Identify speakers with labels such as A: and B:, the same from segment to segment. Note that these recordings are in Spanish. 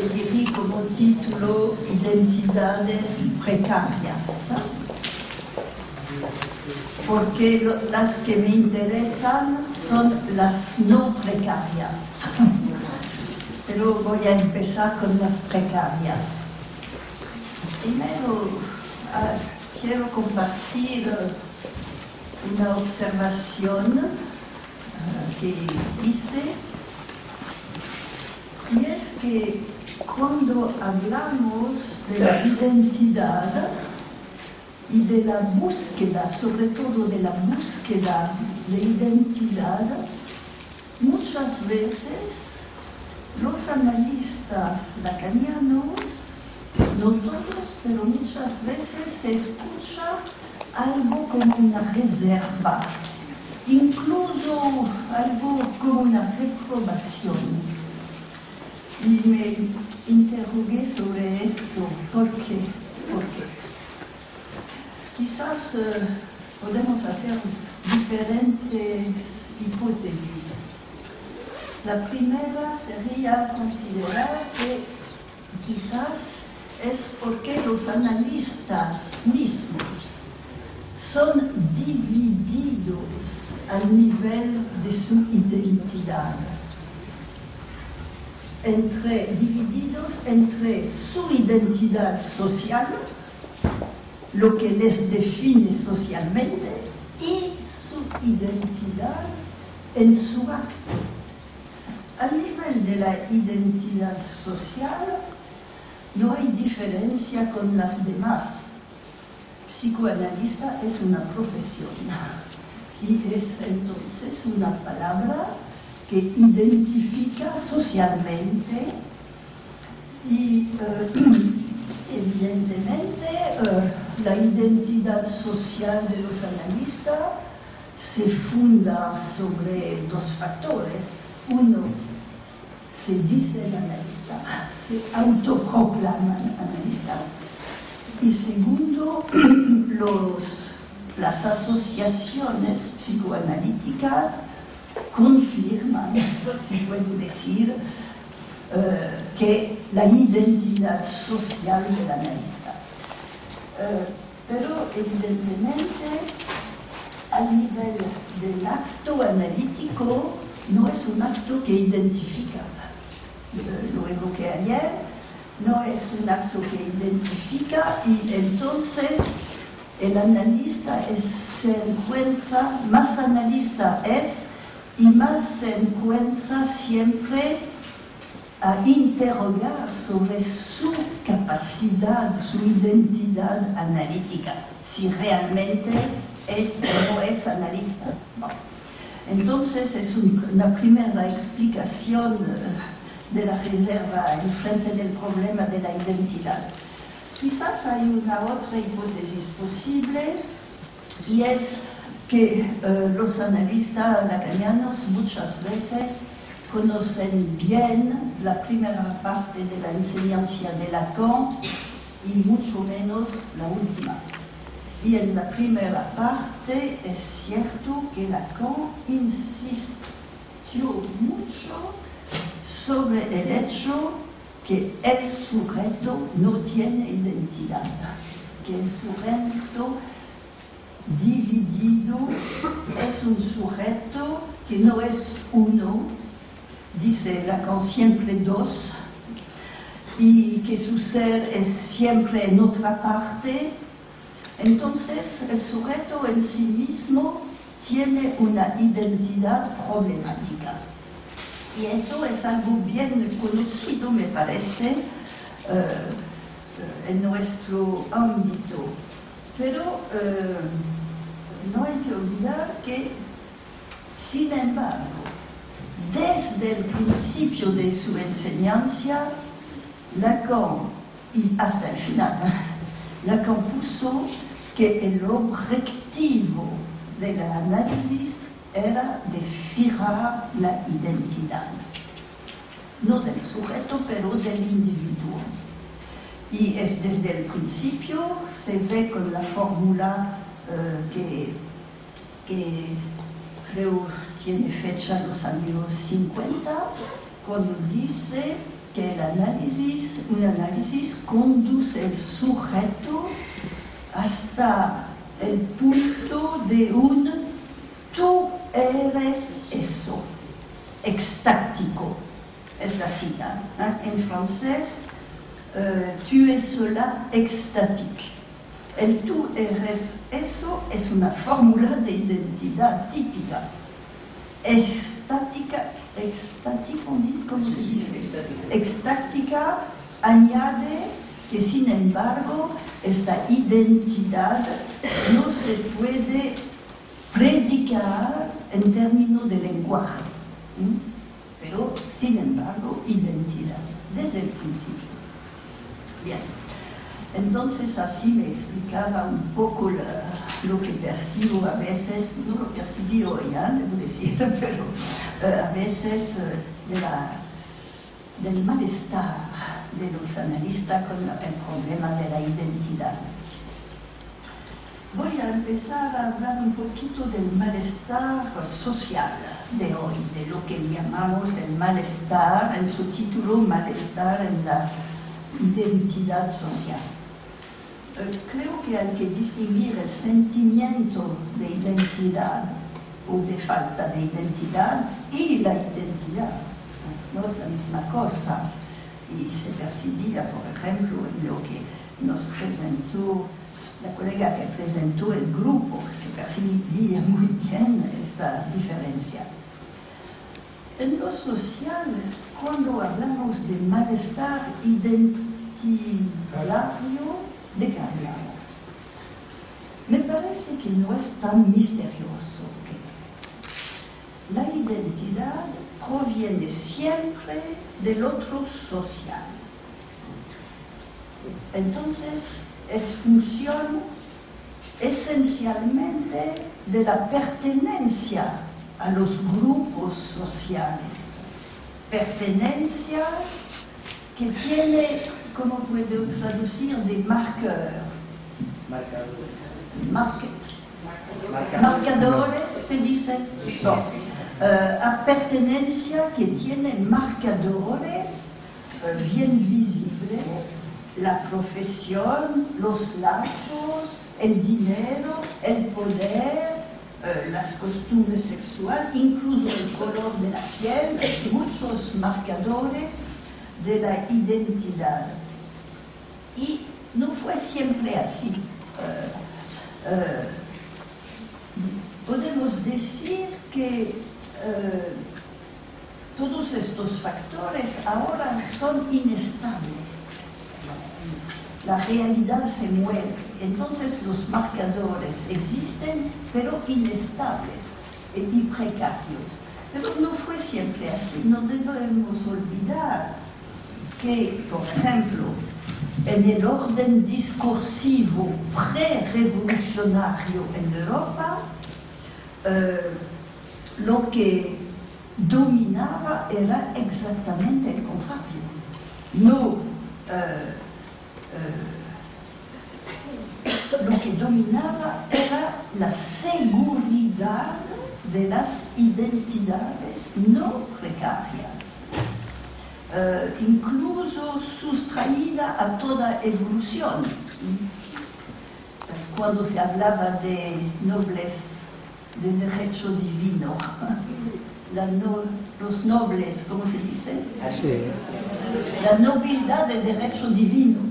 A: elegí como título Identidades precarias, porque las que me interesan son las no precarias. Pero voy a empezar con las precarias. Primero, quiero compartir una observación que hice, y es que cuando hablamos de la identidad y de la búsqueda, sobre todo de la búsqueda de identidad, muchas veces los analistas lacanianos, no todos, pero muchas veces se escucha algo como una reserva, incluso algo como una reprobación. Y me interrogué sobre eso. ¿Por qué? ¿Por qué? Quizás podemos hacer diferentes hipótesis. La primera sería considerar que quizás es porque los analistas mismos son divididos al nivel de su identidad, divididos entre su identidad social, lo que les define socialmente, y su identidad en su acto. Al nivel de la identidad social no hay diferencia con las demás. Psicoanalista es una profesión y es entonces una palabra que identifica socialmente y evidentemente la identidad social de los analistas se funda sobre dos factores. Uno, se dice el analista, se autoproclama analista. Y segundo, las asociaciones psicoanalíticas confirman, si puedo decir, que la identidad social del analista. Pero evidentemente, a nivel del acto analítico, no es un acto que identifica. Luego que ayer, no es un acto que identifica, y entonces el analista se encuentra, más analista es, y más se encuentra siempre a interrogar sobre su capacidad, su identidad analítica, si realmente es o no es analista. No. Entonces es una primera explicación de la reserva en frente del problema de la identidad. Quizás hay una otra hipótesis posible, y es que los analistas lacanianos muchas veces conocen bien la primera parte de la enseñanza de Lacan y mucho menos la última. Y en la primera parte es cierto que Lacan insistió mucho sobre el hecho que el sujeto no tiene identidad, que el sujeto dividido es un sujeto que no es uno, dice Lacan, siempre dos, y que su ser es siempre en otra parte. Entonces el sujeto en sí mismo tiene una identidad problemática. Y eso es algo bien conocido, me parece, en nuestro ámbito. Pero no hay que olvidar que, sin embargo, desde el principio de su enseñanza, Lacan, y hasta el final, Lacan puso que el objetivo del análisis era de fijar la identidad, no del sujeto, pero del individuo. Y es desde el principio, se ve con la fórmula que creo tiene fecha en los años 50, cuando dice que un análisis conduce el sujeto hasta el punto de un tú eres eso, extático. Es la cita. En francés, tu es cela extatique. El tú eres eso es una fórmula de identidad típica. Extática, ¿cómo se dice? Extática añade que, sin embargo, esta identidad no se puede predicar en términos de lenguaje, pero, sin embargo, identidad, desde el principio. Bien, entonces así me explicaba un poco lo que percibo a veces, no lo percibí hoy, debo decir, pero a veces del malestar de los analistas con el problema de la identidad. Voy a empezar a hablar un poquito del malestar social de hoy, de lo que llamamos el malestar, en su título, malestar en la identidad social. Creo que hay que distinguir el sentimiento de identidad o de falta de identidad y la identidad. No es la misma cosa. Y se percibía, por ejemplo, en lo que nos presentó la colega que presentó el grupo, se percibía muy bien esta diferencia. En lo social, cuando hablamos de malestar identitario, ¿de qué hablamos? Me parece que no es tan misterioso que la identidad proviene siempre del otro social. Entonces, es función esencialmente de la pertenencia a los grupos sociales. Pertenencia que tiene, ¿cómo puedo traducir? De marcadores, se dice.
B: Sí.
A: A pertenencia que tiene marcadores bien visibles, la profesión, los lazos, el dinero, el poder, las costumbres sexuales, incluso el color de la piel, muchos marcadores de la identidad. Y no fue siempre así. Podemos decir que todos estos factores ahora son inestables. La realidad se mueve, entonces los marcadores existen, pero inestables y precarios. Pero no fue siempre así. No debemos olvidar que, por ejemplo, en el orden discursivo pre-revolucionario en Europa, lo que dominaba era exactamente el contrario. Lo que dominaba era la seguridad de las identidades no precarias, incluso sustraída a toda evolución. Cuando se hablaba de nobles de derecho divino, los nobles, ¿cómo se dice?
B: Así.
A: La nobilidad de derecho divino.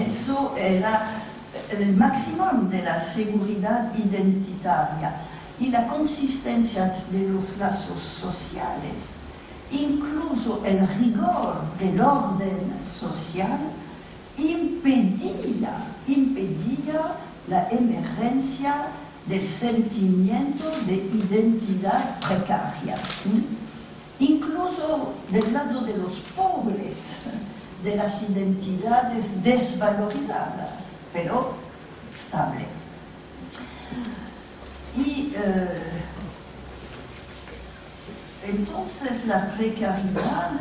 A: Eso era el máximo de la seguridad identitaria y la consistencia de los lazos sociales, incluso el rigor del orden social, impedía la emergencia del sentimiento de identidad precaria. Incluso del lado de los pobres, de las identidades desvalorizadas, pero estable. Y entonces la precariedad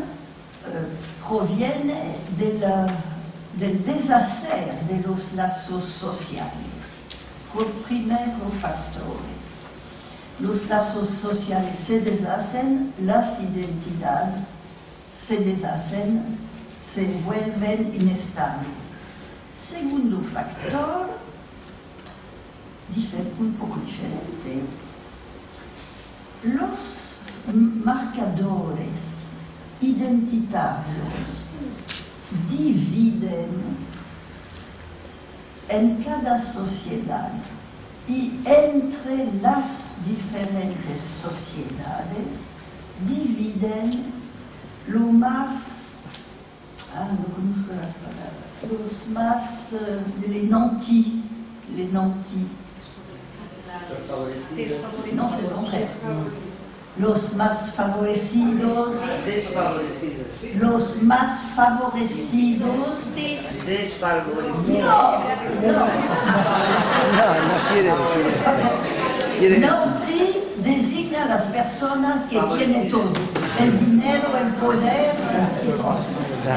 A: proviene del deshacer de los lazos sociales. Por primeros factores. Los lazos sociales se deshacen, las identidades se deshacen, se vuelven inestables. Segundo factor, un poco diferente, los marcadores identitarios dividen en cada sociedad y entre las diferentes sociedades dividen lo más, no conozco las palabras, los más, les nantis, no sé dónde, los más favorecidos, los más favorecidos,
B: desfavorecidos.
A: no
B: quiere decir eso. Quiere...
A: Nanti designa a las personas que tienen todo, el dinero, el poder.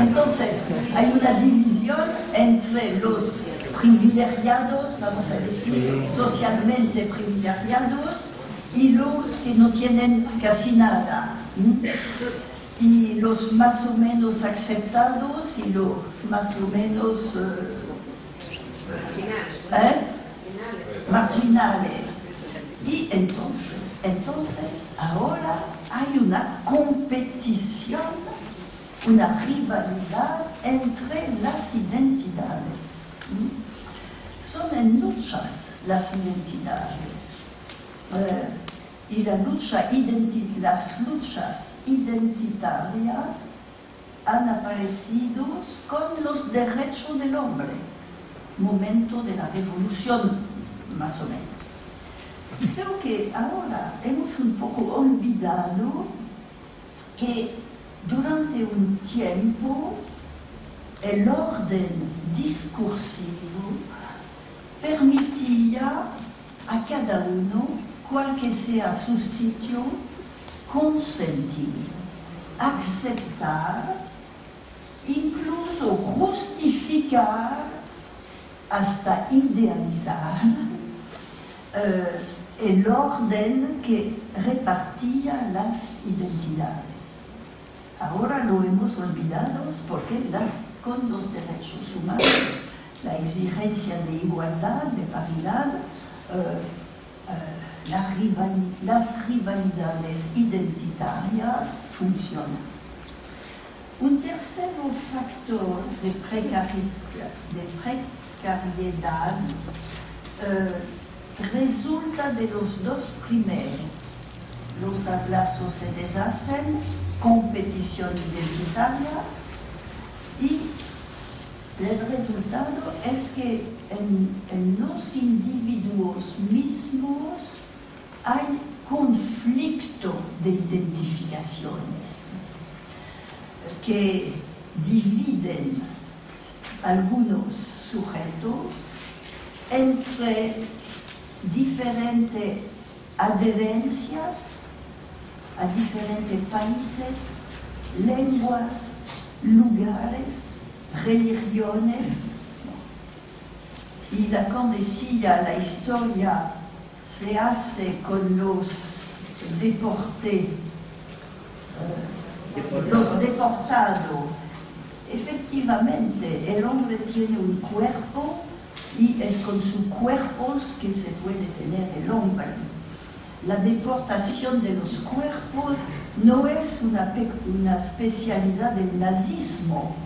A: Entonces, hay una división entre los privilegiados, vamos a decir, socialmente privilegiados, y los que no tienen casi nada. Y los más o menos aceptados y los más o menos marginales. Y entonces ahora hay una competición, una rivalidad entre las identidades. Son en luchas las identidades. Y las luchas identitarias han aparecido con los derechos del hombre, momento de la revolución, más o menos. Creo que ahora hemos un poco olvidado que durante un tiempo el orden discursivo permitía a cada uno, cual que sea su sitio, consentir, aceptar, incluso justificar, hasta idealizar el orden que repartía las identidades. Ahora lo hemos olvidado porque con los derechos humanos, la exigencia de igualdad, de paridad, las rivalidades identitarias funcionan. Un tercer factor de precariedad resulta de los dos primeros. Los abrazos se deshacen, competición identitaria, y el resultado es que en los individuos mismos hay conflicto de identificaciones que dividen algunos sujetos entre diferentes adherencias a diferentes países, lenguas, lugares, religiones. Y Lacan decía, la historia se hace con los deportados. Efectivamente, el hombre tiene un cuerpo y es con sus cuerpos que se puede tener el hombre. La deportación de los cuerpos no es una especialidad del nazismo.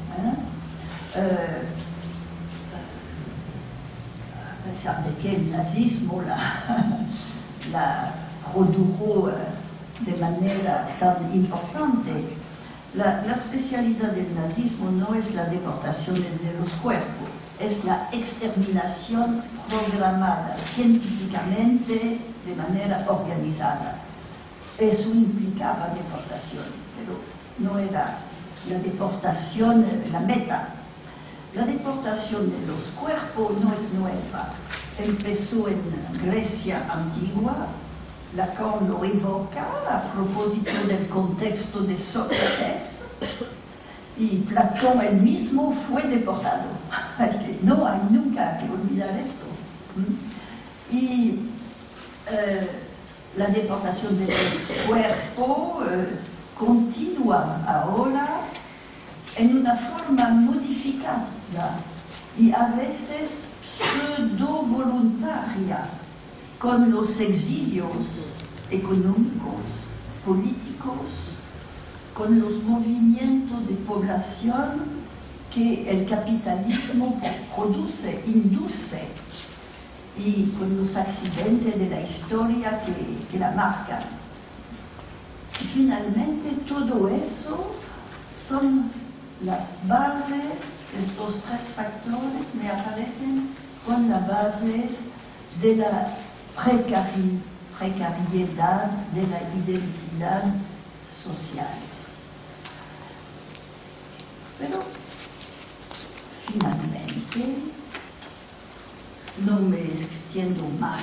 A: A pesar de que el nazismo la produjo de manera tan importante, la especialidad del nazismo no es la deportación de los cuerpos, es la exterminación programada científicamente de manera organizada. Eso implicaba deportación, pero no era la deportación la meta. La deportación de los cuerpos no es nueva. Empezó en Grecia antigua. Lacan lo evoca a propósito del contexto de Sócrates, y Platón él mismo fue deportado. No hay nunca que olvidar eso. Y la deportación de los cuerpos continúa ahora en una forma modificada y a veces pseudo-voluntaria con los exilios económicos, políticos, con los movimientos de población que el capitalismo produce, induce, y con los accidentes de la historia que la marcan. Y finalmente todo eso son las bases, estos tres factores me aparecen con las bases de la precariedad de la identidad sociales. Pero finalmente no me extiendo más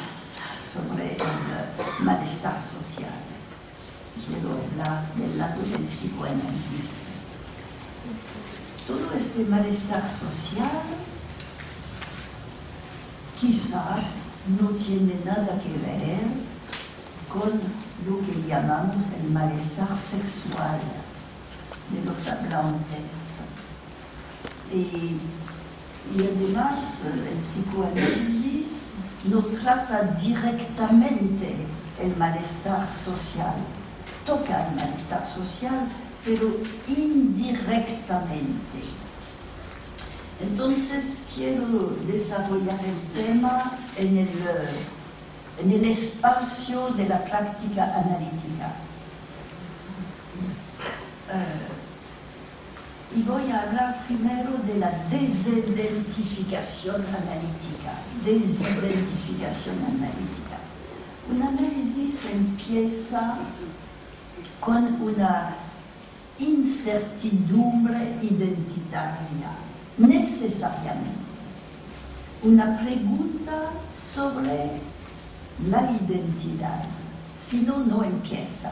A: sobre el malestar social. Quiero hablar del lado del psicoanálisis. Todo este malestar social quizás no tiene nada que ver con lo que llamamos el malestar sexual de los hablantes. Y además el psicoanálisis no trata directamente el malestar social, toca el malestar social, pero indirectamente. Entonces quiero desarrollar el tema en el espacio de la práctica analítica. Y voy a hablar primero de la desidentificación analítica. Un análisis empieza con una incertidumbre identitaria, necesariamente. Una pregunta sobre la identidad. Si no, no empieza.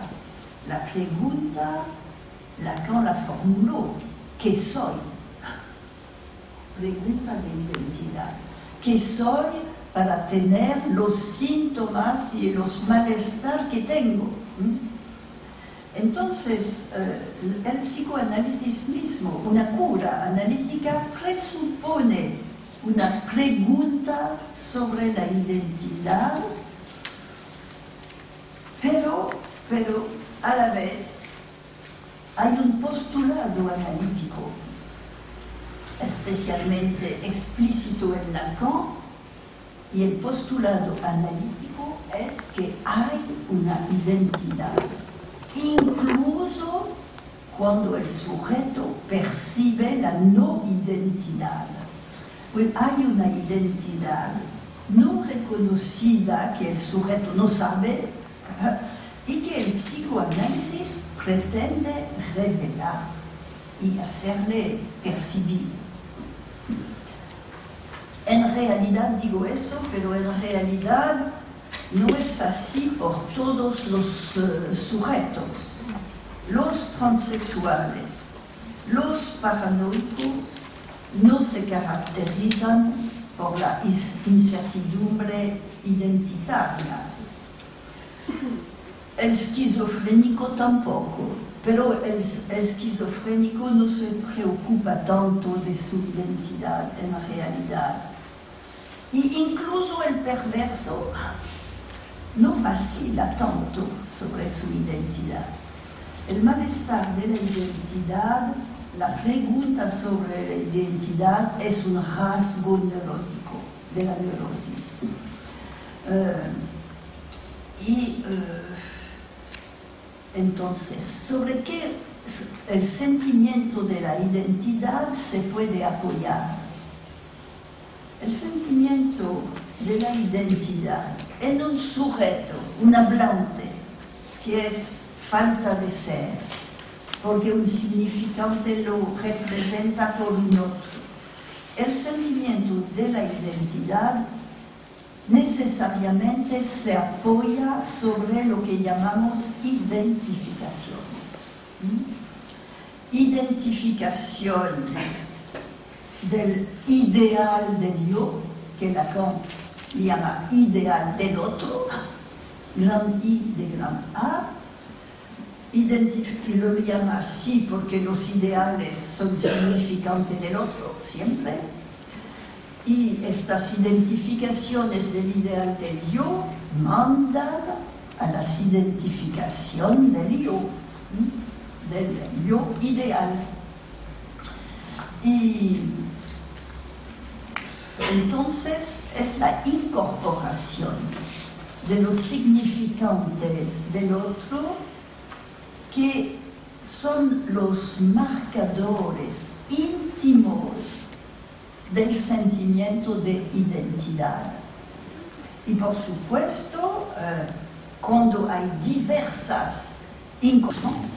A: La pregunta, Lacan la formuló. ¿Qué soy? Pregunta de identidad. ¿Qué soy para tener los síntomas y los malestar que tengo? Entonces, el psicoanálisis mismo, una cura analítica, presupone una pregunta sobre la identidad, pero a la vez hay un postulado analítico, especialmente explícito en Lacan, y el postulado analítico es que hay una identidad, incluso cuando el sujeto percibe la no identidad. Pues hay una identidad no reconocida que el sujeto no sabe y que el psicoanálisis pretende revelar y hacerle percibir. En realidad digo eso, pero en realidad no es así por todos los sujetos. Los transexuales, los paranoicos no se caracterizan por la incertidumbre identitaria. El esquizofrénico tampoco, pero el esquizofrénico no se preocupa tanto de su identidad en realidad. Y incluso el perverso no vacila tanto sobre su identidad. El malestar de la identidad, la pregunta sobre la identidad es un rasgo neurótico de la neurosis. Entonces, ¿sobre qué el sentimiento de la identidad se puede apoyar? El sentimiento de la identidad en un sujeto, un hablante, que es falta de ser, porque un significante lo representa por un otro. El sentimiento de la identidad necesariamente se apoya sobre lo que llamamos identificaciones. Identificaciones del ideal del yo, que Lacan llama ideal del otro, gran I de gran A, y lo llama así porque los ideales son significantes del otro siempre, y estas identificaciones del ideal del yo mandan a la identificación del yo ideal. Y entonces es la incorporación de los significantes del otro que son los marcadores íntimos del sentimiento de identidad. Y por supuesto, cuando hay diversas incorporaciones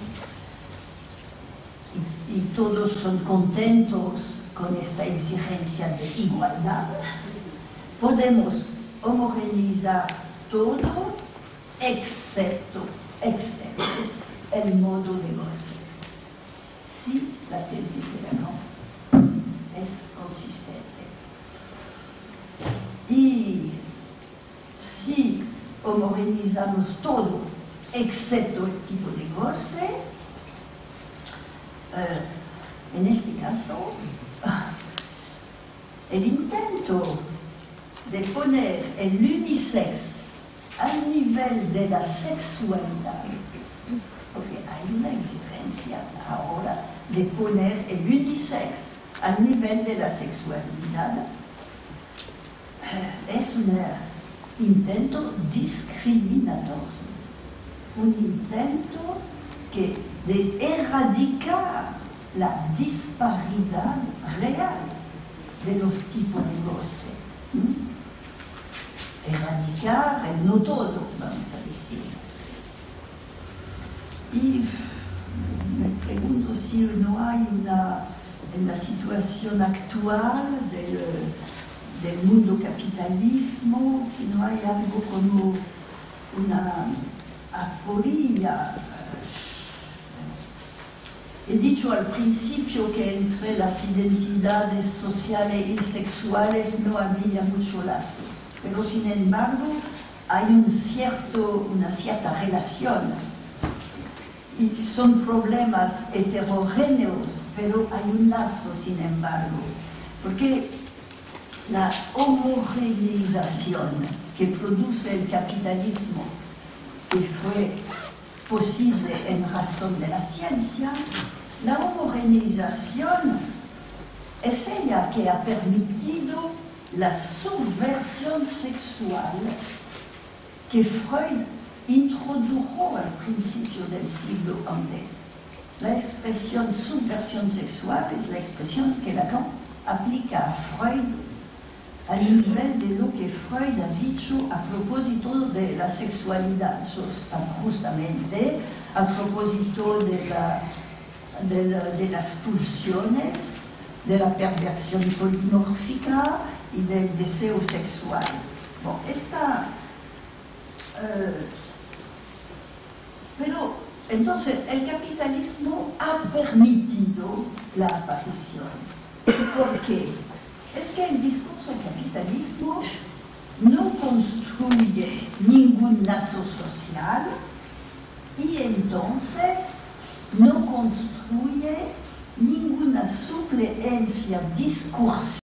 A: y todos son contentos con esta exigencia de igualdad, podemos homogeneizar todo excepto el modo de goce. Si la tesis de Lacan es consistente. Y si homogeneizamos todo excepto el tipo de goce, en este caso, el intento de poner el unisex al nivel de la sexualidad, porque hay una exigencia ahora de poner el unisex al nivel de la sexualidad, es un intento discriminatorio, un intento de erradicar la disparidad real de los tipos de goce. Erradicar el no todo, vamos a decir. Y me pregunto si no hay en la situación actual del mundo capitalismo, si no hay algo como una aporía. He dicho al principio que entre las identidades sociales y sexuales no había mucho lazo, pero sin embargo hay una cierta relación. Y son problemas heterogéneos, pero hay un lazo, sin embargo, porque la homogeneización que produce el capitalismo, que fue posible en razón de la ciencia, la homogeneización es ella que ha permitido la subversión sexual que Freud introdujo al principio del siglo antes. La expresión subversión sexual es la expresión que Lacan aplica a Freud al nivel de lo que Freud ha dicho a propósito de la sexualidad, justamente a propósito de las pulsiones, de la perversión polimórfica y del deseo sexual. Bon, pero entonces el capitalismo ha permitido la aparición. ¿Por qué? Es que el discurso del capitalismo no construye ningún lazo social y entonces no construye ninguna suplencia discursiva